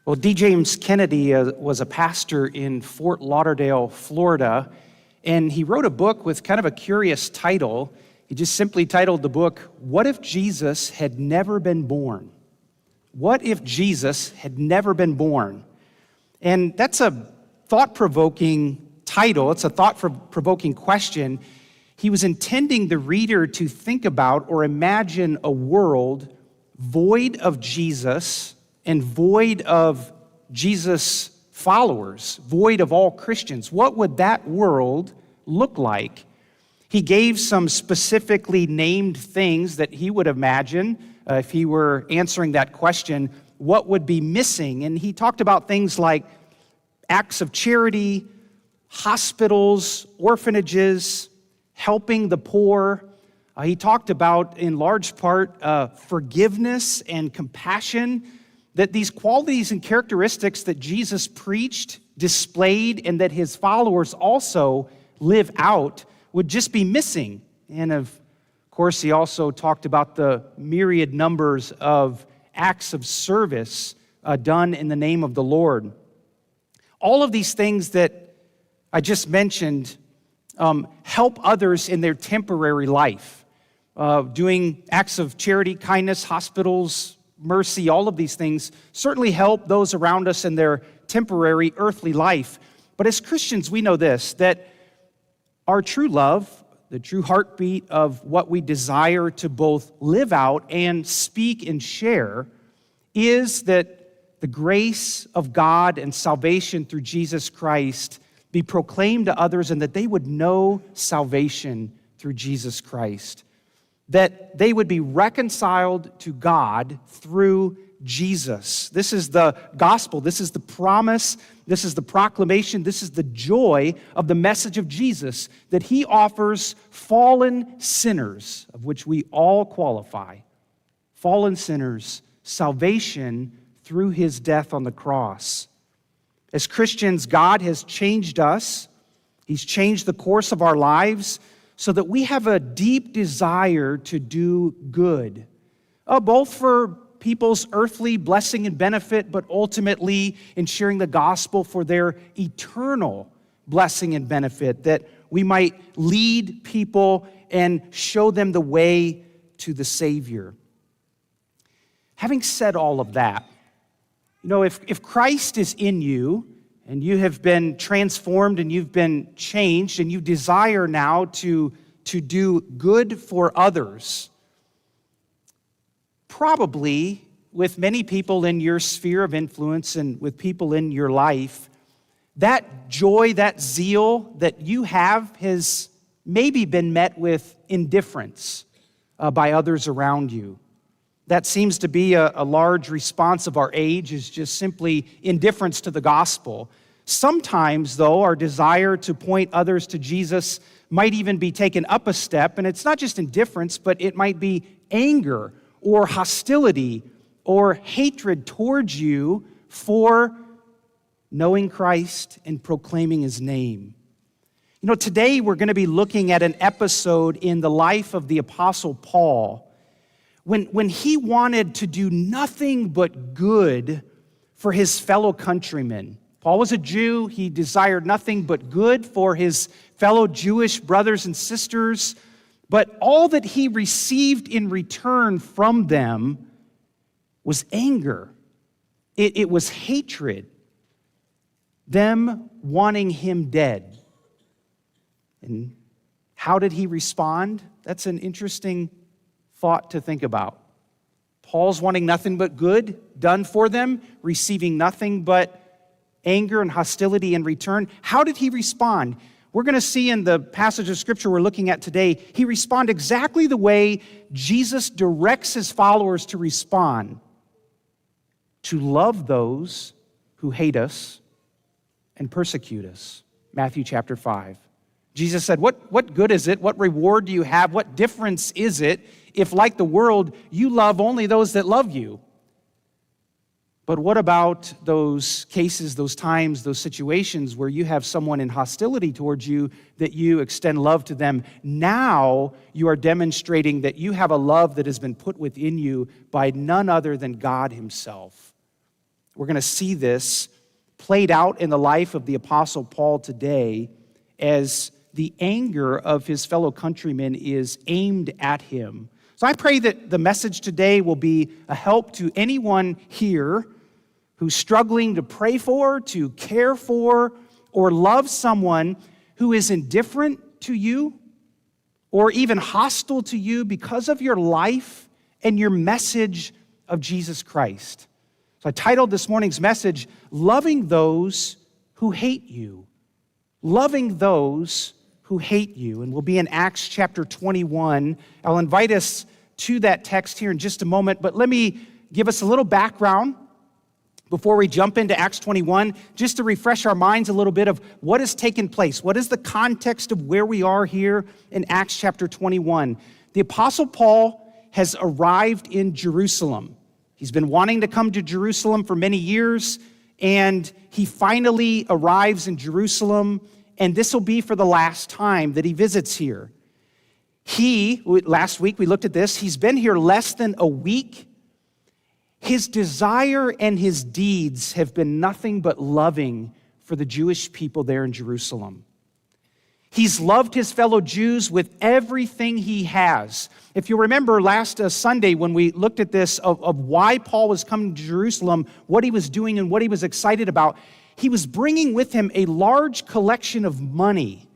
Well, D. James Kennedy was a pastor in Fort Lauderdale, Florida, and he wrote a book with kind of a curious title. He just simply titled the book, "What If Jesus Had Never Been Born?" What if Jesus had never been born? And that's a thought-provoking title. It's a thought-provoking question. He was intending the reader to think about or imagine a world void of Jesus and void of Jesus' followers, void of all Christians. What would that world look like? He gave some specifically named things that he would imagine if he were answering that question, what would be missing? And he talked about things like acts of charity, hospitals, orphanages, helping the poor. He talked about, in large part, forgiveness and compassion, that these qualities and characteristics that Jesus preached, displayed, and that his followers also live out would just be missing. And of course, he also talked about the myriad numbers of acts of service done in the name of the Lord. All of these things that I just mentioned help others in their temporary life. Doing acts of charity, kindness, hospitals, mercy, all of these things certainly help those around us in their temporary earthly life. But as Christians, we know this, that our true love, the true heartbeat of what we desire to both live out and speak and share, is that the grace of God and salvation through Jesus Christ be proclaimed to others and that they would know salvation through Jesus Christ. That they would be reconciled to God through Jesus. This is the gospel. This is the promise. This is the proclamation. This is the joy of the message of Jesus, that he offers fallen sinners, of which we all qualify, fallen sinners, salvation through his death on the cross. As Christians, God has changed us. He's changed the course of our lives so that we have a deep desire to do good, both for people's earthly blessing and benefit, but ultimately in sharing the gospel for their eternal blessing and benefit, that we might lead people and show them the way to the Savior. Having said all of that, if Christ is in you, and you have been transformed and you've been changed and you desire now to do good for others, probably with many people in your sphere of influence and with people in your life, that joy, that zeal that you have has maybe been met with indifference by others around you. That seems to be a large response of our age, is just simply indifference to the gospel. Sometimes, though, our desire to point others to Jesus might even be taken up a step, and it's not just indifference, but it might be anger or hostility or hatred towards you for knowing Christ and proclaiming his name. Today we're going to be looking at an episode in the life of the Apostle Paul when he wanted to do nothing but good for his fellow countrymen. Paul was a Jew. He desired nothing but good for his fellow Jewish brothers and sisters, but all that he received in return from them was anger. It was hatred, them wanting him dead. And how did he respond? That's an interesting thought to think about. Paul's wanting nothing but good done for them, receiving nothing but anger and hostility in return. How did he respond? We're going to see in the passage of Scripture we're looking at today, he responded exactly the way Jesus directs his followers to respond: to love those who hate us and persecute us. Matthew chapter 5. Jesus said, what good is it? What reward do you have? What difference is it if, like the world, you love only those that love you? But what about those cases, those times, those situations where you have someone in hostility towards you, that you extend love to them? Now you are demonstrating that you have a love that has been put within you by none other than God himself. we're going to see this played out in the life of the Apostle Paul today as the anger of his fellow countrymen is aimed at him. So I pray that the message today will be a help to anyone here who's struggling to pray for, to care for, or love someone who is indifferent to you or even hostile to you because of your life and your message of Jesus Christ. So I titled this morning's message, Loving Those Who Hate You. Loving Those Who Hate You. And we'll be in Acts chapter 21. I'll invite us to that text here in just a moment, but let me give us a little background before we jump into Acts 21, just to refresh our minds a little bit of what has taken place. What is the context of where we are here in Acts chapter 21? The Apostle Paul has arrived in Jerusalem. He's been wanting to come to Jerusalem for many years, and he finally arrives in Jerusalem, and this will be for the last time that he visits here. Last week we looked at this, he's been here less than a week. His desire and his deeds have been nothing but loving for the Jewish people there in Jerusalem. He's loved his fellow Jews with everything he has. If you remember last Sunday when we looked at this of why Paul was coming to Jerusalem, what he was doing and what he was excited about, he was bringing with him a large collection of money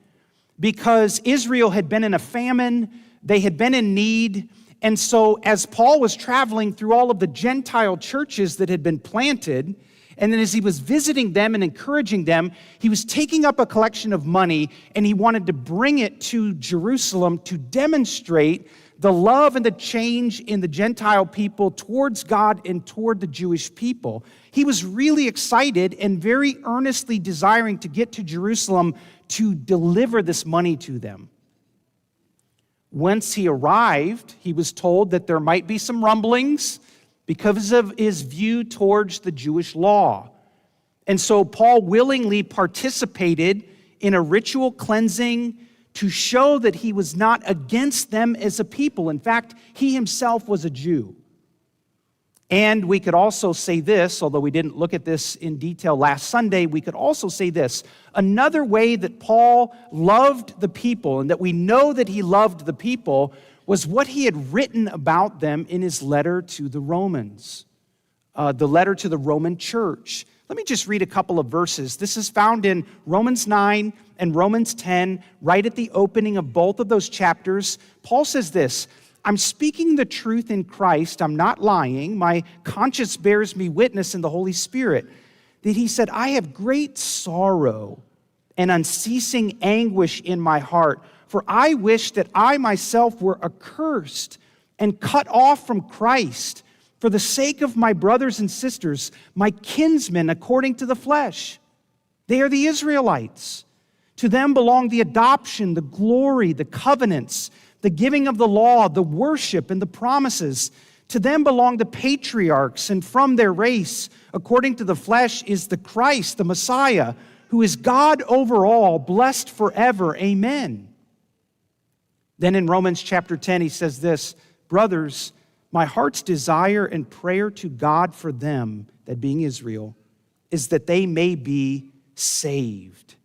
because Israel had been in a famine, they had been in need, and so as Paul was traveling through all of the Gentile churches that had been planted, and then as he was visiting them and encouraging them, he was taking up a collection of money and he wanted to bring it to Jerusalem to demonstrate the love and the change in the Gentile people towards God and toward the Jewish people. He was really excited and very earnestly desiring to get to Jerusalem to deliver this money to them. Once he arrived, he was told that there might be some rumblings because of his view towards the Jewish law. And so Paul willingly participated in a ritual cleansing to show that he was not against them as a people. In fact, he himself was a Jew. And we could also say this, although we didn't look at this in detail last Sunday, we could also say this. Another way that Paul loved the people and that we know that he loved the people was what he had written about them in his letter to the Romans, the letter to the Roman church. Let me just read a couple of verses. This is found in Romans 9 and Romans 10, right at the opening of both of those chapters. Paul says this, I'm speaking the truth in Christ, I'm not lying, my conscience bears me witness in the Holy Spirit, that he said, I have great sorrow and unceasing anguish in my heart, for I wish that I myself were accursed and cut off from Christ for the sake of my brothers and sisters, my kinsmen according to the flesh. They are the Israelites. To them belong the adoption, the glory, the covenants, the giving of the law, the worship, and the promises. To them belong the patriarchs, and from their race, according to the flesh, is the Christ, the Messiah, who is God over all, blessed forever. Amen. Then in Romans chapter 10, he says this, brothers, my heart's desire and prayer to God for them, that being Israel, is that they may be saved.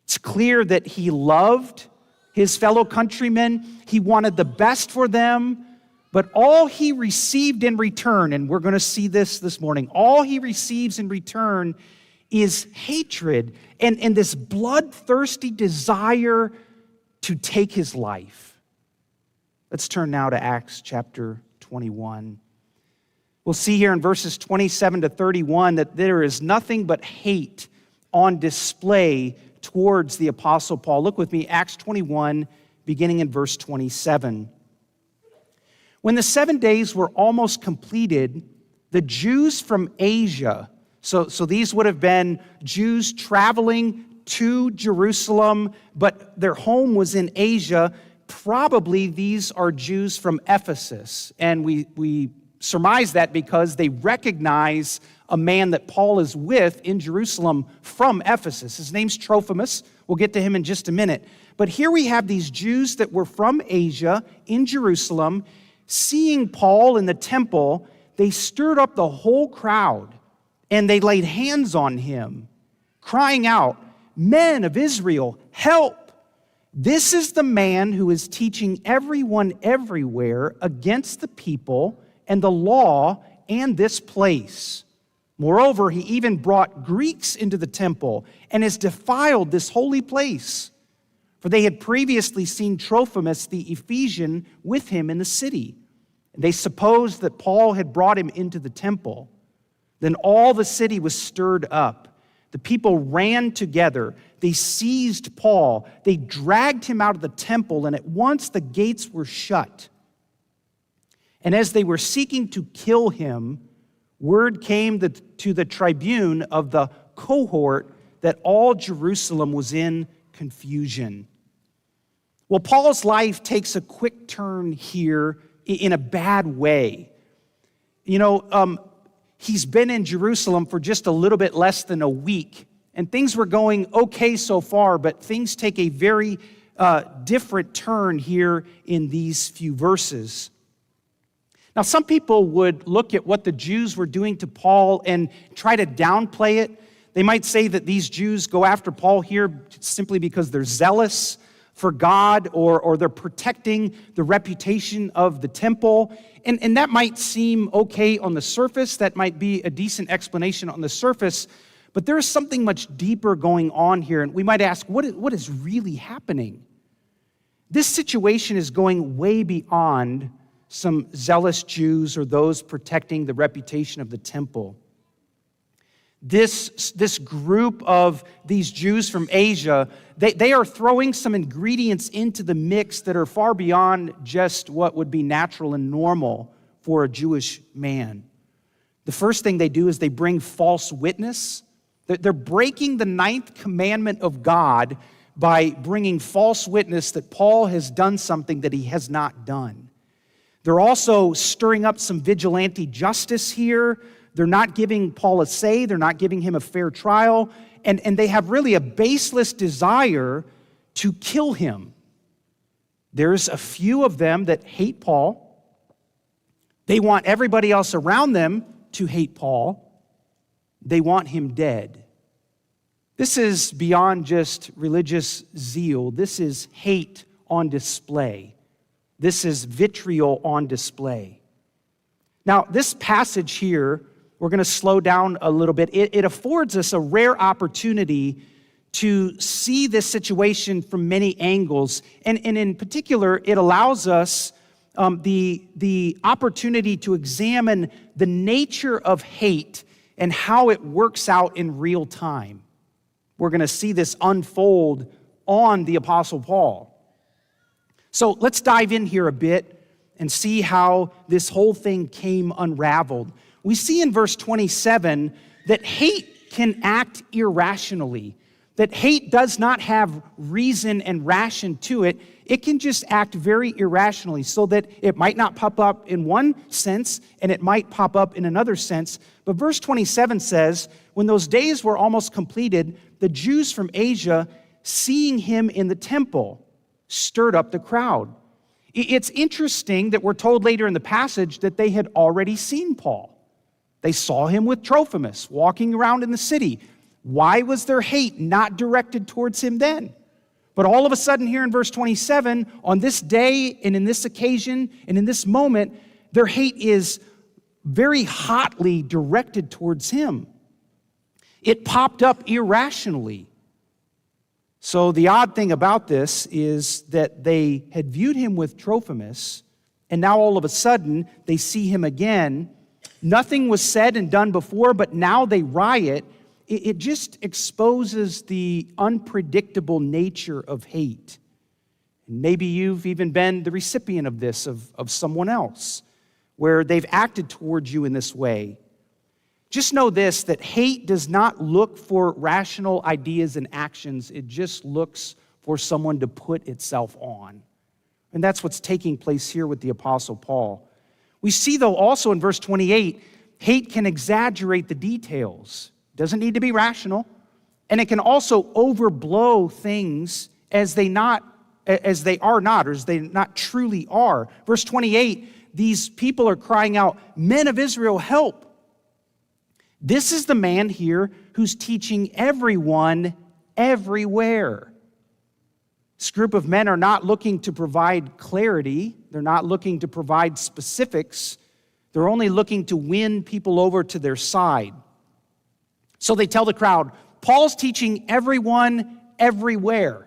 It's clear that he loved his fellow countrymen. He wanted the best for them, but all he received in return, and we're going to see this morning, all he receives in return is hatred and this bloodthirsty desire to take his life. Let's turn now to Acts chapter 21. We'll see here in verses 27 to 31 that there is nothing but hate on display towards the Apostle Paul. Look with me, Acts 21, beginning in verse 27. When the 7 days were almost completed, the Jews from Asia, so these would have been Jews traveling to Jerusalem, but their home was in Asia. Probably these are Jews from Ephesus, and we surmise that because they recognize a man that Paul is with in Jerusalem from Ephesus. His name's Trophimus. We'll get to him in just a minute. But here we have these Jews that were from Asia in Jerusalem. Seeing Paul in the temple, they stirred up the whole crowd and they laid hands on him, crying out, "Men of Israel, help! This is the man who is teaching everyone everywhere against the people and the law and this place. Moreover, he even brought Greeks into the temple and has defiled this holy place." For they had previously seen Trophimus the Ephesian with him in the city. They supposed that Paul had brought him into the temple. Then all the city was stirred up. The people ran together. They seized Paul. They dragged him out of the temple, and at once the gates were shut. And as they were seeking to kill him, word came to the tribune of the cohort that all Jerusalem was in confusion. Well, Paul's life takes a quick turn here in a bad way. He's been in Jerusalem for just a little bit less than a week, and things were going okay so far, but things take a very different turn here in these few verses. Now, some people would look at what the Jews were doing to Paul and try to downplay it. They might say that these Jews go after Paul here simply because they're zealous for God or they're protecting the reputation of the temple. And that might seem okay on the surface. That might be a decent explanation on the surface. But there is something much deeper going on here. And we might ask, what is really happening? This situation is going way beyond some zealous Jews or those protecting the reputation of the temple. This group of these Jews from Asia, they are throwing some ingredients into the mix that are far beyond just what would be natural and normal for a Jewish man. The first thing they do is they bring false witness. They're breaking the 9th commandment of God by bringing false witness that Paul has done something that he has not done. They're also stirring up some vigilante justice here. They're not giving Paul a say. They're not giving him a fair trial. And they have really a baseless desire to kill him. There's a few of them that hate Paul. They want everybody else around them to hate Paul. They want him dead. This is beyond just religious zeal. This is hate on display. This is vitriol on display. Now, this passage here, we're going to slow down a little bit. It affords us a rare opportunity to see this situation from many angles. And in particular, it allows us the opportunity to examine the nature of hate and how it works out in real time. We're going to see this unfold on the Apostle Paul. So let's dive in here a bit and see how this whole thing came unraveled. We see in verse 27 that hate can act irrationally, that hate does not have reason and ration to it. It can just act very irrationally, so that it might not pop up in one sense and it might pop up in another sense. But verse 27 says, when those days were almost completed, the Jews from Asia, seeing him in the temple, stirred up the crowd. It's interesting that we're told later in the passage that they had already seen Paul. They saw him with Trophimus walking around in the city. Why was their hate not directed towards him then? But all of a sudden here in verse 27, on this day and in this occasion and in this moment, their hate is very hotly directed towards him. It popped up irrationally. So the odd thing about this is that they had viewed him with Trophimus, and now all of a sudden they see him again. Nothing was said and done before, but now they riot. It just exposes the unpredictable nature of hate. And maybe you've even been the recipient of this, of someone else, where they've acted towards you in this way. Just know this, that hate does not look for rational ideas and actions. It just looks for someone to put itself on. And that's what's taking place here with the Apostle Paul. We see, though, also in verse 28, hate can exaggerate the details. It doesn't need to be rational. And it can also overblow things as they are not, or as they not truly are. Verse 28, these people are crying out, "Men of Israel, help!" This is the man here who's teaching everyone everywhere. This group of men are not looking to provide clarity. They're not looking to provide specifics. They're only looking to win people over to their side. So they tell the crowd, Paul's teaching everyone everywhere.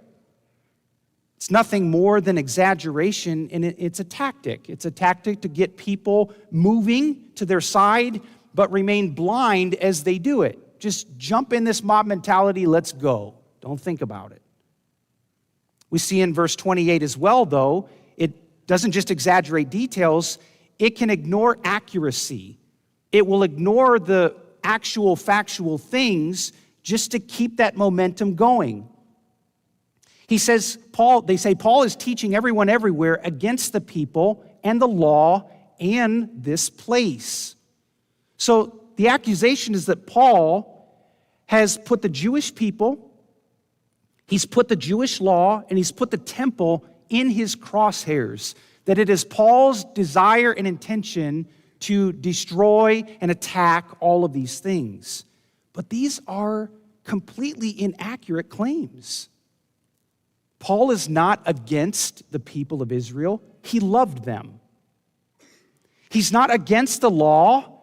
It's nothing more than exaggeration, and it's a tactic. It's a tactic to get people moving to their side, but remain blind as they do it. Just jump in this mob mentality, let's go. Don't think about it. We see in verse 28 as well, though, it doesn't just exaggerate details, it can ignore accuracy. It will ignore the actual factual things just to keep that momentum going. They say Paul is teaching everyone everywhere against the people and the law and this place. So the accusation is that Paul has put the Jewish people, he's put the Jewish law, and he's put the temple in his crosshairs. That it is Paul's desire and intention to destroy and attack all of these things. But these are completely inaccurate claims. Paul is not against the people of Israel. He loved them. He's not against the law.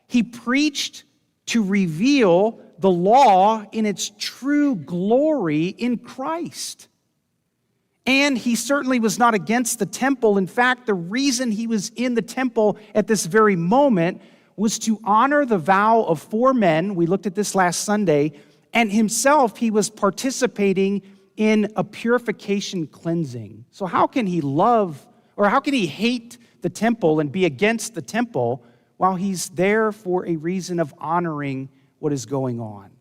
He preached to reveal the law in its true glory in Christ. And he certainly was not against the temple. In fact, the reason he was in the temple at this very moment was to honor the vow of 4 men. We looked at this last Sunday. And himself, he was participating in a purification cleansing. So how can he love, or how can he hate the temple and be against the temple while he's there for a reason of honoring what is going on?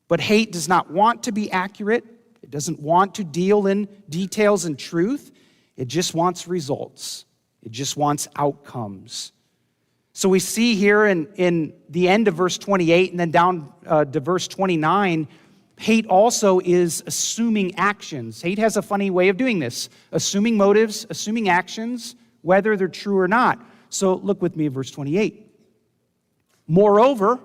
But hate does not want to be accurate. It doesn't want to deal in details and truth. It just wants results. It just wants outcomes. So we see here in the end of verse 28 and then down to verse 29, hate also is assuming actions. Hate has a funny way of doing this, assuming motives, assuming actions, whether they're true or not. So look with me at verse 28. Moreover,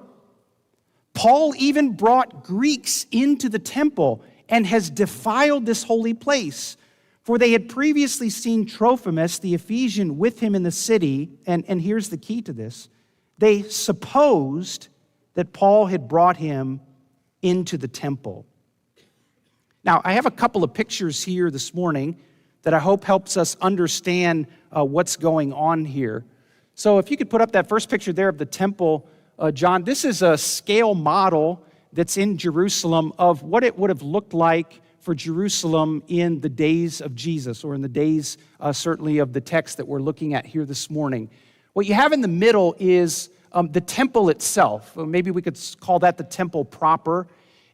Paul even brought Greeks into the temple and has defiled this holy place. For they had previously seen Trophimus, the Ephesian, with him in the city. And here's the key to this. They supposed that Paul had brought him into the temple. Now, I have a couple of pictures here this morning that I hope helps us understand what's going on here. So if you could put up that first picture there of the temple, John, this is a scale model that's in Jerusalem of what it would have looked like for Jerusalem in the days of Jesus, or in the days certainly of the text that we're looking at here this morning. What you have in the middle is the temple itself. Maybe we could call that the temple proper.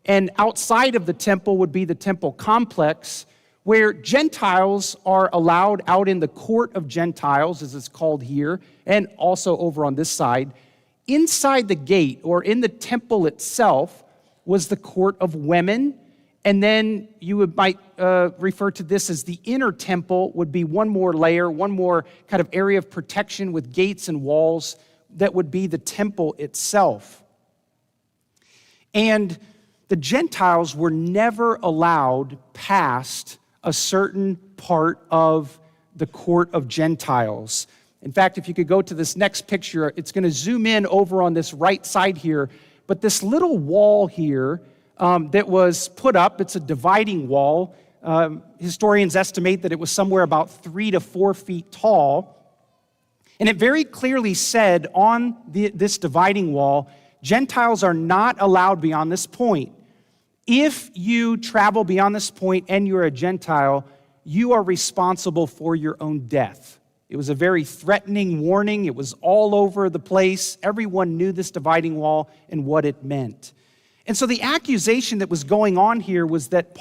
And outside of the temple would be the temple complex, where Gentiles are allowed out in the court of Gentiles, as it's called here, and also over on this side. Inside the gate, or in the temple itself, was the court of women. And then you might refer to this as the inner temple, would be one more layer, one more kind of area of protection with gates and walls that would be the temple itself. And the Gentiles were never allowed past a certain part of the court of Gentiles. In fact, if you could go to this next picture, it's going to zoom in over on this right side here. But this little wall here that was put up, it's a dividing wall. Historians estimate that it was somewhere about 3 to 4 feet tall. And it very clearly said on this dividing wall, Gentiles are not allowed beyond this point. If you travel beyond this point and you're a Gentile, you are responsible for your own death. It was a very threatening warning. It was all over the place. Everyone knew this dividing wall and what it meant. And so the accusation that was going on here was that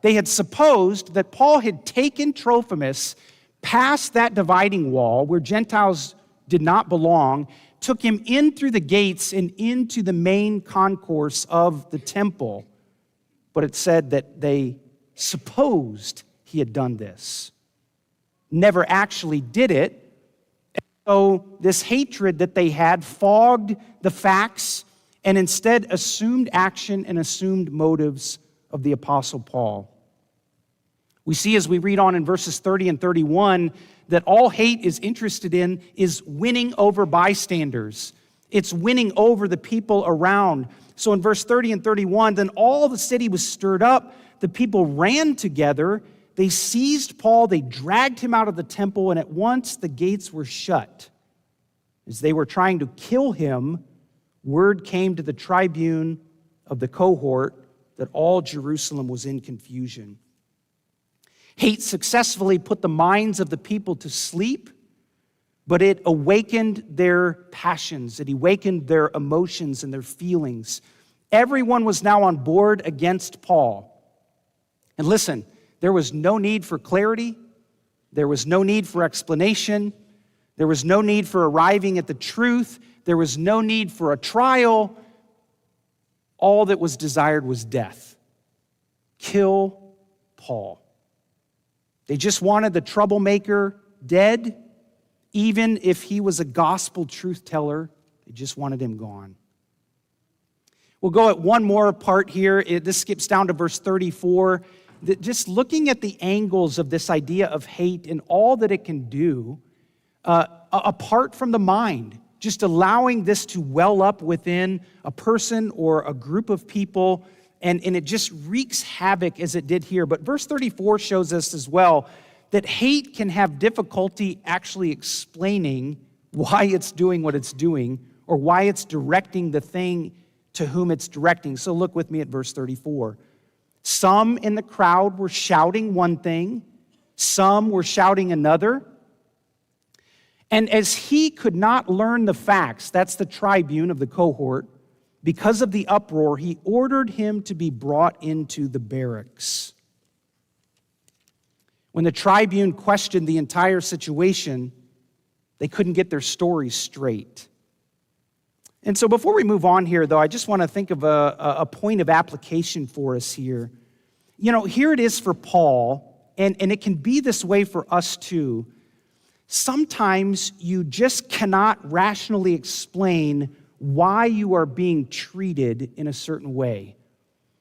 they had supposed that Paul had taken Trophimus past that dividing wall where Gentiles did not belong, took him in through the gates and into the main concourse of the temple. But it said that they supposed he had done this. Never actually did it. So this hatred that they had fogged the facts and instead assumed action and assumed motives of the Apostle Paul. We see as we read on in verses 30 and 31 that all hate is interested in is winning over bystanders. It's winning over the people around. So in verse 30 and 31, then all the city was stirred up. The people ran together. They seized Paul, they dragged him out of the temple, and at once the gates were shut. As they were trying to kill him, word came to the tribune of the cohort that all Jerusalem was in confusion. Hate successfully put the minds of the people to sleep, but it awakened their passions. It awakened their emotions and their feelings. Everyone was now on board against Paul. And listen, there was no need for clarity. There was no need for explanation. There was no need for arriving at the truth. There was no need for a trial. All that was desired was death. Kill Paul. They just wanted the troublemaker dead. Even if he was a gospel truth teller, they just wanted him gone. We'll go at one more part here. This skips down to verse 34. Just looking at the angles of this idea of hate and all that it can do, apart from the mind, just allowing this to well up within a person or a group of people, and it just wreaks havoc as it did here. But verse 34 shows us as well that hate can have difficulty actually explaining why it's doing what it's doing or why it's directing the thing to whom it's directing. So look with me at verse 34. Some in the crowd were shouting one thing, some were shouting another. And as he could not learn the facts, that's the tribune of the cohort, because of the uproar, he ordered him to be brought into the barracks. When the tribune questioned the entire situation, they couldn't get their stories straight. And so before we move on here, though, I just want to think of a point of application for us here. You know, here it is for Paul, and it can be this way for us too. Sometimes you just cannot rationally explain why you are being treated in a certain way,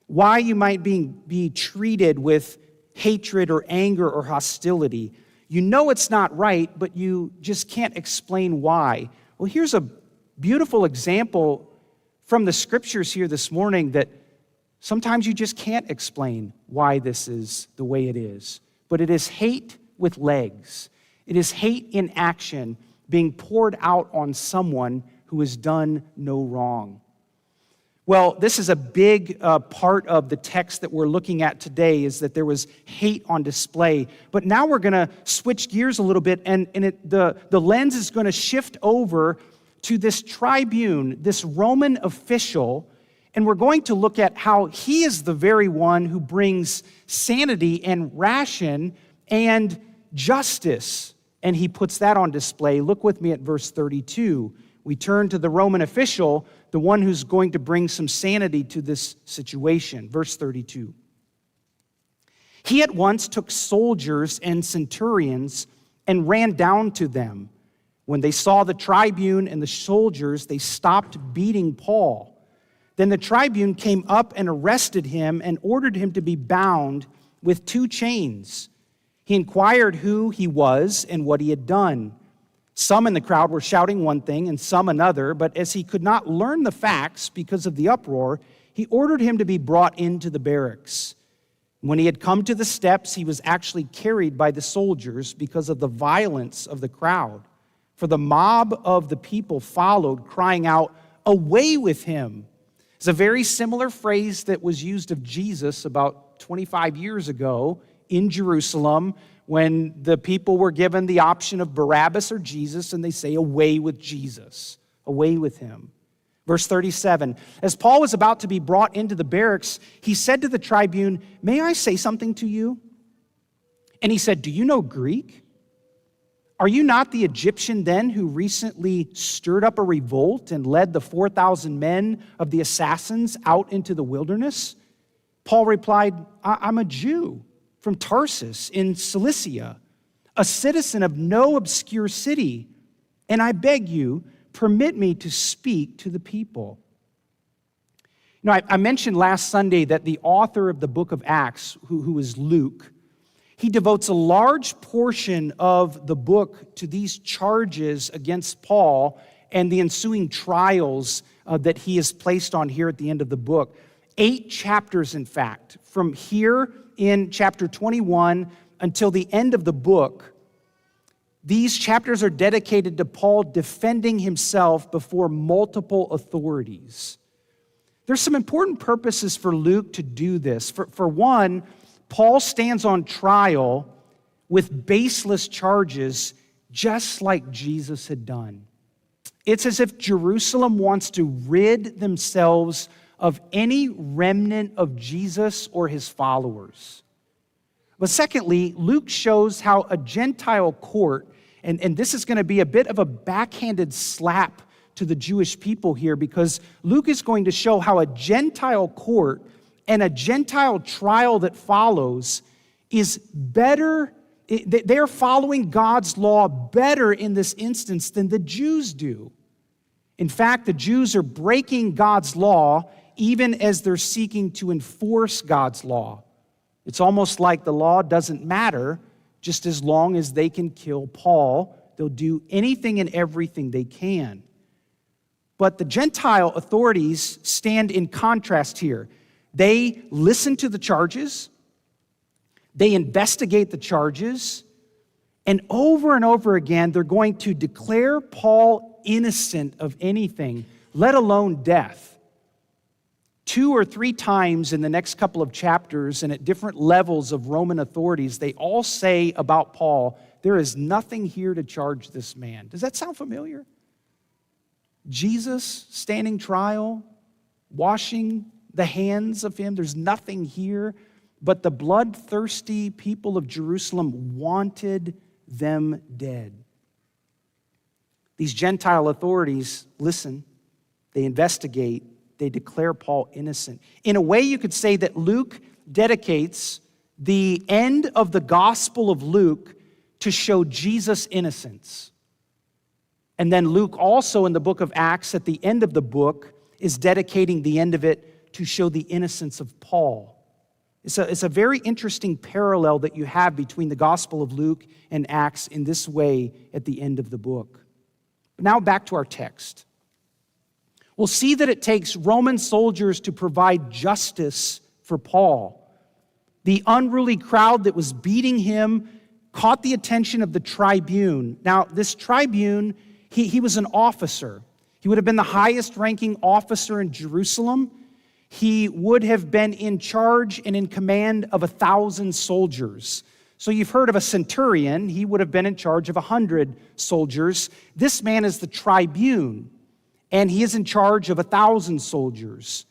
why you might be treated with hatred or anger or hostility. You know it's not right, but you just can't explain why. Well, here's a beautiful example from the scriptures here this morning that sometimes you just can't explain why this is the way it is. But it is hate with legs. It is hate in action being poured out on someone who has done no wrong. Well, this is a big part of the text that we're looking at today, is that there was hate on display. But now we're going to switch gears a little bit, and the lens is going to shift over to this tribune, this Roman official, and we're going to look at how he is the very one who brings sanity and ration and justice, and he puts that on display. Look with me at verse 32. We turn to the Roman official, the one who's going to bring some sanity to this situation. Verse 32. He at once took soldiers and centurions and ran down to them. When they saw the tribune and the soldiers, they stopped beating Paul. Then the tribune came up and arrested him and ordered him to be bound with 2 chains. He inquired who he was and what he had done. Some in the crowd were shouting one thing and some another, but as he could not learn the facts because of the uproar, he ordered him to be brought into the barracks. When he had come to the steps, he was actually carried by the soldiers because of the violence of the crowd. For the mob of the people followed, crying out, "Away with him!" It's a very similar phrase that was used of Jesus about 25 years ago in Jerusalem when the people were given the option of Barabbas or Jesus, and they say, "Away with Jesus, away with him." Verse 37, as Paul was about to be brought into the barracks, he said to the tribune, "May I say something to you?" And he said, "Do you know Greek? Are you not the Egyptian then who recently stirred up a revolt and led the 4,000 men of the assassins out into the wilderness?" Paul replied, I'm a Jew from Tarsus in Cilicia, a citizen of no obscure city. and I beg you, permit me to speak to the people." You know, I mentioned last Sunday that the author of the book of Acts, who is Luke, he devotes a large portion of the book to these charges against Paul and the ensuing trials that he is placed on here at the end of the book. 8 chapters, in fact, from here in chapter 21 until the end of the book. These chapters are dedicated to Paul defending himself before multiple authorities. There's some important purposes for Luke to do this. For one, Paul stands on trial with baseless charges, just like Jesus had done. It's as if Jerusalem wants to rid themselves of any remnant of Jesus or his followers. But secondly, Luke shows how a Gentile court, and this is going to be a bit of a backhanded slap to the Jewish people here, because Luke is going to show how a Gentile court and a Gentile trial that follows is better. They're following God's law better in this instance than the Jews do. In fact, the Jews are breaking God's law even as they're seeking to enforce God's law. It's almost like the law doesn't matter just as long as they can kill Paul. They'll do anything and everything they can. But the Gentile authorities stand in contrast here. They listen to the charges, they investigate the charges, and over again, they're going to declare Paul innocent of anything, let alone death. 2 or 3 times in the next couple of chapters and at different levels of Roman authorities, they all say about Paul, there is nothing here to charge this man. Does that sound familiar? Jesus standing trial, washing the hands of him. There's nothing here. But the bloodthirsty people of Jerusalem wanted them dead. These Gentile authorities listen, they investigate, they declare Paul innocent. In a way, you could say that Luke dedicates the end of the Gospel of Luke to show Jesus' innocence. And then Luke also in the book of Acts, at the end of the book, is dedicating the end of it to show the innocence of Paul. It's a very interesting parallel that you have between the Gospel of Luke and Acts in this way at the end of the book. But now back to our text. We'll see that it takes Roman soldiers to provide justice for Paul. The unruly crowd that was beating him caught the attention of the tribune. Now, this tribune, he was an officer. He would have been the highest ranking officer in Jerusalem. He would have been in charge and in command of 1,000 soldiers. So you've heard of a centurion. He would have been in charge of 100 soldiers. This man is the tribune, and he is in charge of 1,000 soldiers.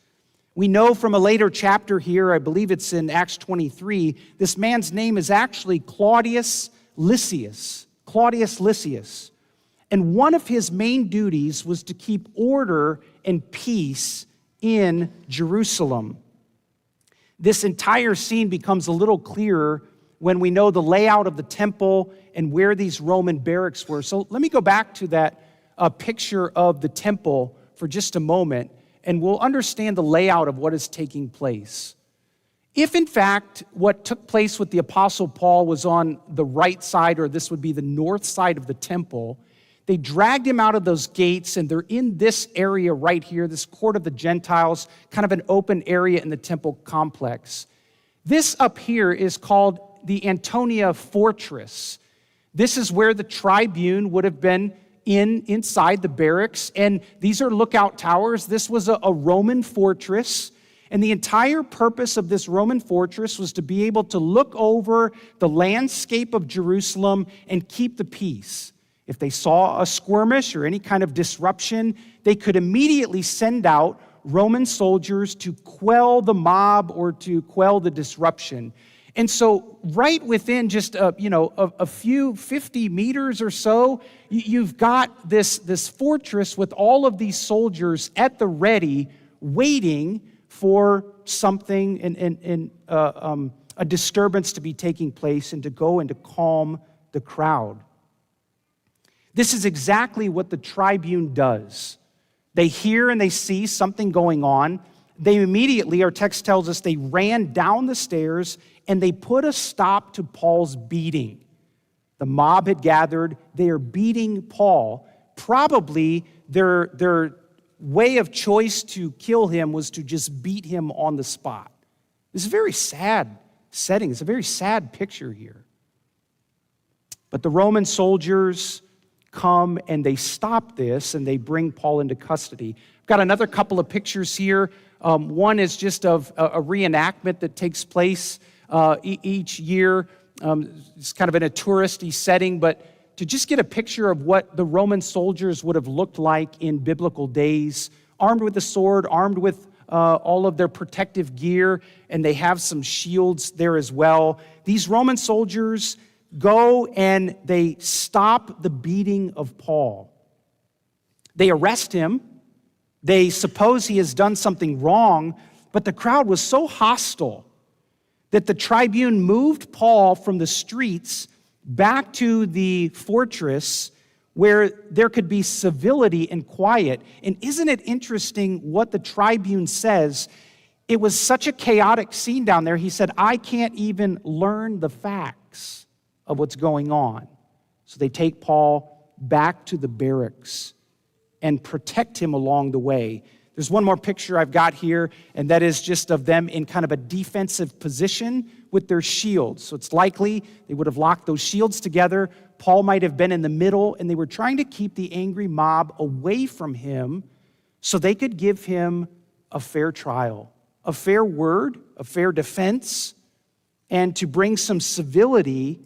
We know from a later chapter here, I believe it's in Acts 23, this man's name is actually Claudius Lysias. Claudius Lysias. And one of his main duties was to keep order and peace in Jerusalem. This entire scene becomes a little clearer when we know the layout of the temple and where these Roman barracks were. So let me go back to that picture of the temple for just a moment, and we'll understand the layout of what is taking place. If, in fact, what took place with the Apostle Paul was on the right side, or this would be the north side of the temple, they dragged him out of those gates, and they're in this area right here, this court of the Gentiles, kind of an open area in the temple complex. This up here is called the Antonia Fortress. This is where the tribune would have been inside the barracks, and these are lookout towers. This was a Roman fortress, and the entire purpose of this Roman fortress was to be able to look over the landscape of Jerusalem and keep the peace. If they saw a skirmish or any kind of disruption, they could immediately send out Roman soldiers to quell the mob or to quell the disruption. And so right within just a few 50 meters or so, you've got this fortress with all of these soldiers at the ready, waiting for something and a disturbance to be taking place and to go and to calm the crowd. This is exactly what the tribune does. They hear and they see something going on. They immediately, our text tells us, they ran down the stairs and they put a stop to Paul's beating. The mob had gathered. They are beating Paul. Probably their way of choice to kill him was to just beat him on the spot. This is a very sad setting. It's a very sad picture here. But the Roman soldiers come and they stop this and they bring Paul into custody. I've got another couple of pictures here. One is just of a reenactment that takes place each year. It's kind of in a touristy setting, but to just get a picture of what the Roman soldiers would have looked like in biblical days, armed with a sword, armed with all of their protective gear, and they have some shields there as well. These Roman soldiers go and they stop the beating of Paul. They arrest him. They suppose he has done something wrong, but the crowd was so hostile that the tribune moved Paul from the streets back to the fortress where there could be civility and quiet. And isn't it interesting what the tribune says? It was such a chaotic scene down there. He said, I can't even learn the facts of what's going on. So they take Paul back to the barracks and protect him along the way. There's one more picture I've got here, and that is just of them in kind of a defensive position with their shields. So it's likely they would have locked those shields together. Paul might have been in the middle, and they were trying to keep the angry mob away from him so they could give him a fair trial, a fair word, a fair defense, and to bring some civility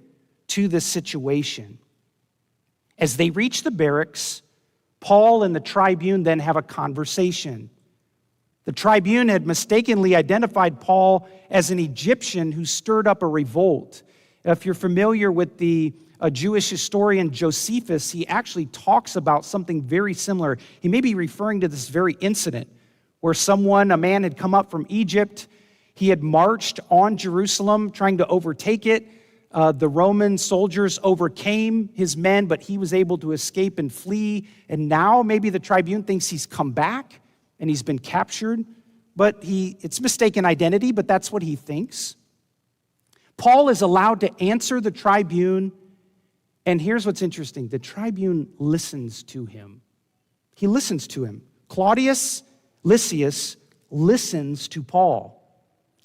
to the situation. As they reach the barracks, Paul and the tribune then have a conversation. The tribune had mistakenly identified Paul as an Egyptian who stirred up a revolt. If you're familiar with the Jewish historian Josephus, he actually talks about something very similar. He may be referring to this very incident where a man had come up from Egypt. He had marched on Jerusalem trying to overtake it. The Roman soldiers overcame his men, but he was able to escape and flee. And now maybe the tribune thinks he's come back and he's been captured. But it's mistaken identity, but that's what he thinks. Paul is allowed to answer the tribune. And here's what's interesting. The tribune listens to him. He listens to him. Claudius Lysias listens to Paul.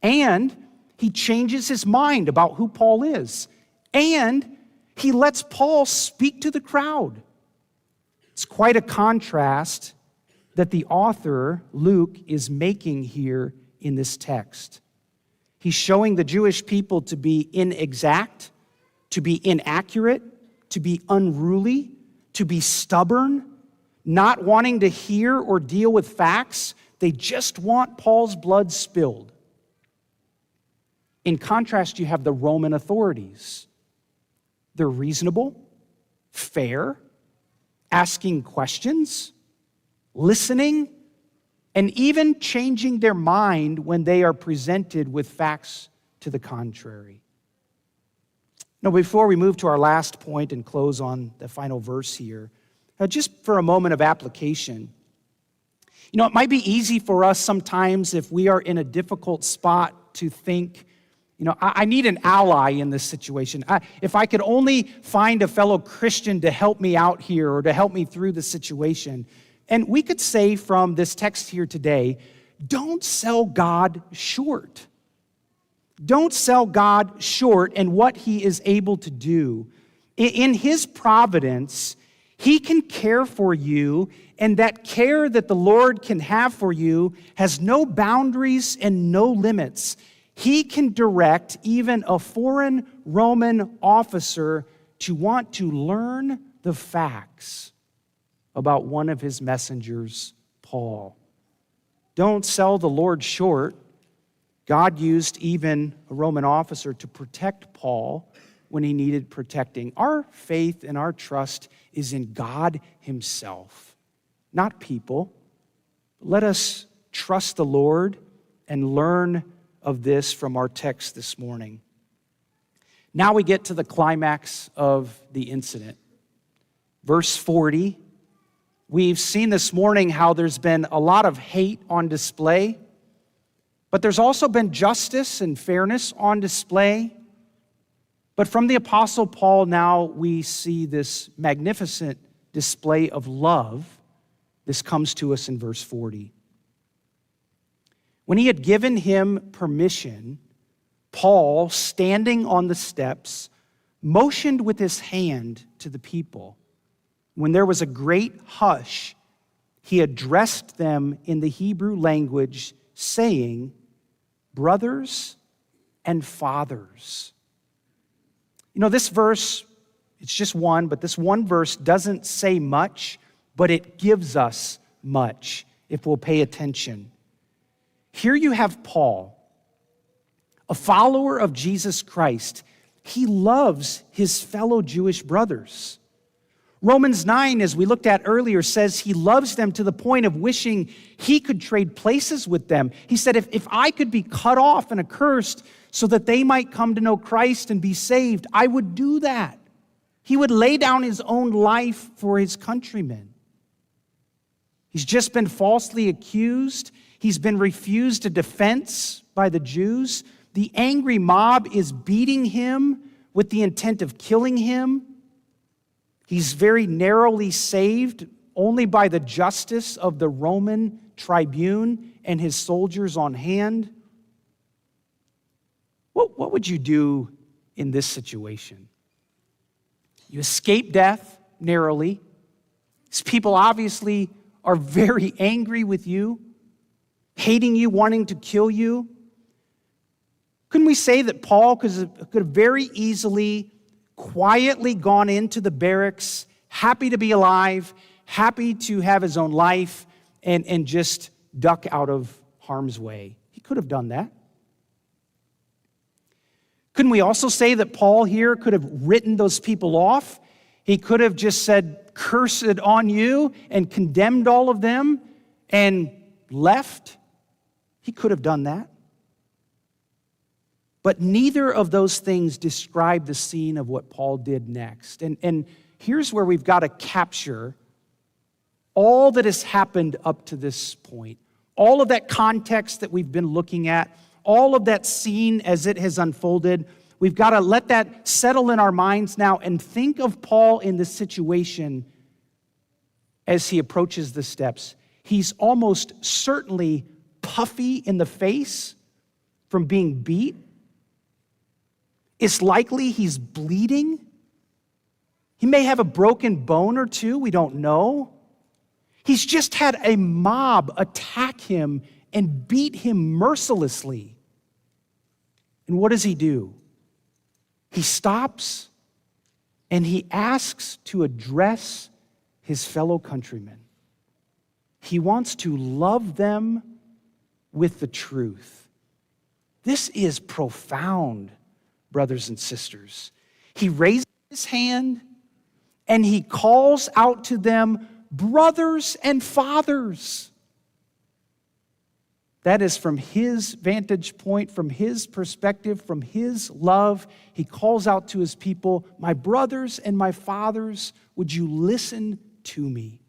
And he changes his mind about who Paul is. And he lets Paul speak to the crowd. It's quite a contrast that the author, Luke, is making here in this text. He's showing the Jewish people to be inexact, to be inaccurate, to be unruly, to be stubborn, not wanting to hear or deal with facts. They just want Paul's blood spilled. In contrast, you have the Roman authorities. They're reasonable, fair, asking questions, listening, and even changing their mind when they are presented with facts to the contrary. Now, before we move to our last point and close on the final verse here, just for a moment of application. It might be easy for us sometimes if we are in a difficult spot to think, I need an ally in this situation. If I could only find a fellow Christian to help me out here or to help me through the situation. And we could say from this text here today, don't sell God short. Don't sell God short in what he is able to do. In his providence, he can care for you, and that care that the Lord can have for you has no boundaries and no limits. He can direct even a foreign Roman officer to want to learn the facts about one of his messengers, Paul. Don't sell the Lord short. God used even a Roman officer to protect Paul when he needed protecting. Our faith and our trust is in God himself, not people. Let us trust the Lord and learn of this from our text this morning. Now we get to the climax of the incident. verse 40. We've seen this morning how there's been a lot of hate on display, but there's also been justice and fairness on display. But from the Apostle Paul, now we see this magnificent display of love. This comes to us in verse 40. When he had given him permission, Paul, standing on the steps, motioned with his hand to the people. When there was a great hush, he addressed them in the Hebrew language, saying, "Brothers and fathers." You know, this verse, it's just one, but this one verse doesn't say much, but it gives us much if we'll pay attention. Here you have Paul, a follower of Jesus Christ. He loves his fellow Jewish brothers. Romans 9, as we looked at earlier, says he loves them to the point of wishing he could trade places with them. He said, if I could be cut off and accursed so that they might come to know Christ and be saved, I would do that. He would lay down his own life for his countrymen. He's just been falsely accused. He's been refused a defense by the Jews. The angry mob is beating him with the intent of killing him. He's very narrowly saved only by the justice of the Roman tribune and his soldiers on hand. What would you do in this situation? You escape death narrowly. These people obviously are very angry with you, hating you, wanting to kill you. Couldn't we say that Paul could have very easily, quietly gone into the barracks, happy to be alive, happy to have his own life, and just duck out of harm's way? He could have done that. Couldn't we also say that Paul here could have written those people off? He could have just said, "Cursed on you," and condemned all of them and left. He could have done that. But neither of those things describe the scene of what Paul did next. And here's where we've got to capture all that has happened up to this point. All of that context that we've been looking at, all of that scene as it has unfolded. We've got to let that settle in our minds now and think of Paul in this situation as he approaches the steps. He's almost certainly puffy in the face from being beat. It's likely he's bleeding. He may have a broken bone or two, we don't know. He's just had a mob attack him and beat him mercilessly. And what does he do? He stops and he asks to address his fellow countrymen. He wants to love them with the truth. This is profound, brothers and sisters. He raises his hand and he calls out to them, "Brothers and fathers." That is from his vantage point, from his perspective, from his love. He calls out to his people, "My brothers and my fathers, would you listen to me?"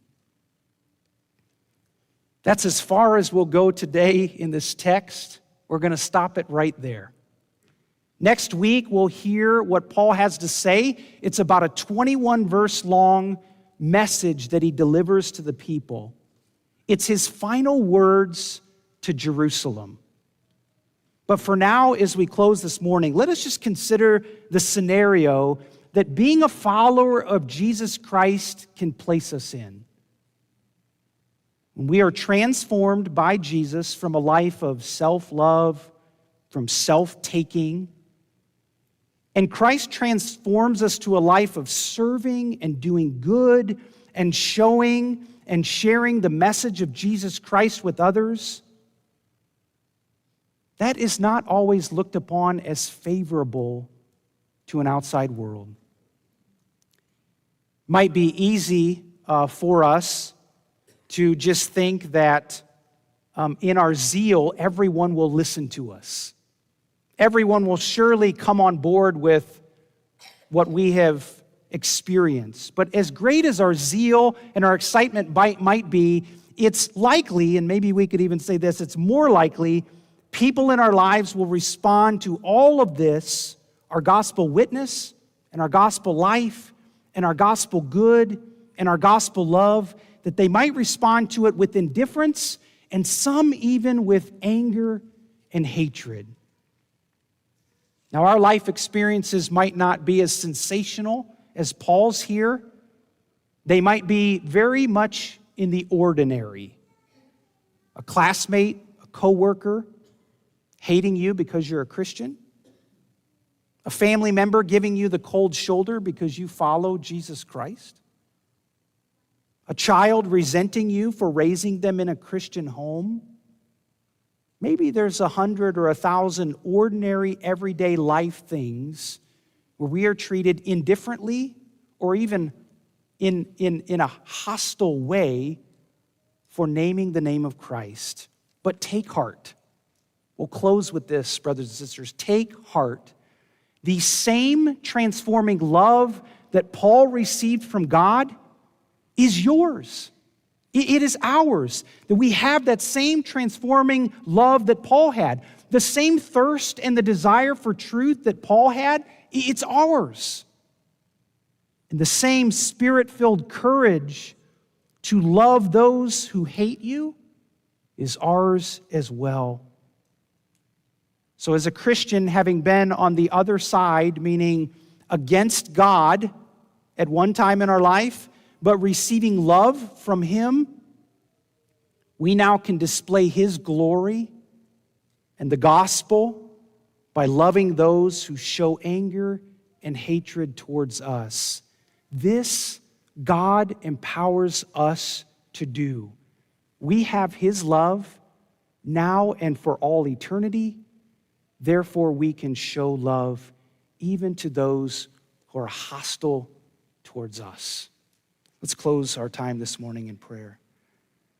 That's as far as we'll go today in this text. We're going to stop it right there. Next week, we'll hear what Paul has to say. It's about a 21-verse long message that he delivers to the people. It's his final words to Jerusalem. But for now, as we close this morning, let us just consider the scenario that being a follower of Jesus Christ can place us in. When we are transformed by Jesus from a life of self-love, from self-taking, and Christ transforms us to a life of serving and doing good and showing and sharing the message of Jesus Christ with others, that is not always looked upon as favorable to an outside world. Might be easy for us to just think that in our zeal, everyone will listen to us. Everyone will surely come on board with what we have experience. But as great as our zeal and our excitement might be, it's likely, and maybe we could even say this, it's more likely people in our lives will respond to all of this, our gospel witness and our gospel life and our gospel good and our gospel love, that they might respond to it with indifference and some even with anger and hatred. Now, our life experiences might not be as sensational as Paul's here. They might be very much in the ordinary. A classmate, a coworker, hating you because you're a Christian. A family member giving you the cold shoulder because you follow Jesus Christ. A child resenting you for raising them in a Christian home. Maybe there's 100 or 1,000 ordinary, everyday life things where we are treated indifferently or even in a hostile way for naming the name of Christ. But take heart. We'll close with this, brothers and sisters. Take heart. The same transforming love that Paul received from God is yours. It is ours. That we have that same transforming love that Paul had. The same thirst and the desire for truth that Paul had, it's ours. And the same Spirit-filled courage to love those who hate you is ours as well. So as a Christian, having been on the other side, meaning against God at one time in our life, but receiving love from Him, we now can display His glory and the gospel by loving those who show anger and hatred towards us. This God empowers us to do. We have His love now and for all eternity. Therefore, we can show love even to those who are hostile towards us. Let's close our time this morning in prayer.